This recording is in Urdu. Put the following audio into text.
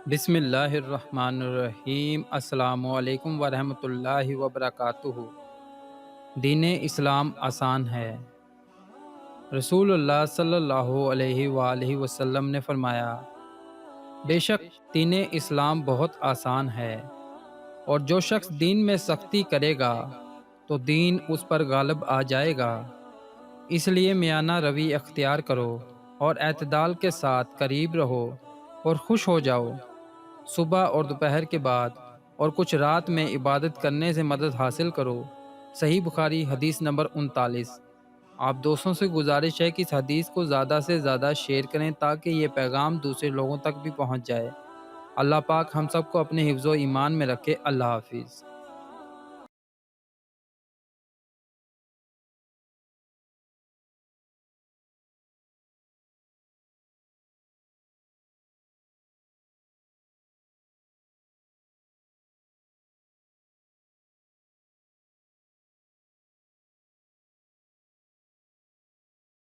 بسم اللہ الرحمن الرحیم۔ السلام علیکم ورحمۃ اللہ وبرکاتہ۔ دین اسلام آسان ہے۔ رسول اللہ صلی اللہ علیہ وآلہ وسلم نے فرمایا، بے شک دین اسلام بہت آسان ہے، اور جو شخص دین میں سختی کرے گا تو دین اس پر غالب آ جائے گا۔ اس لیے میانہ روی اختیار کرو اور اعتدال کے ساتھ قریب رہو اور خوش ہو جاؤ۔ صبح اور دوپہر کے بعد اور کچھ رات میں عبادت کرنے سے مدد حاصل کرو۔ صحیح بخاری حدیث نمبر 39۔ آپ دوستوں سے گزارش ہے کہ اس حدیث کو زیادہ سے زیادہ شیئر کریں تاکہ یہ پیغام دوسرے لوگوں تک بھی پہنچ جائے۔ اللہ پاک ہم سب کو اپنے حفظ و ایمان میں رکھے۔ اللہ حافظ۔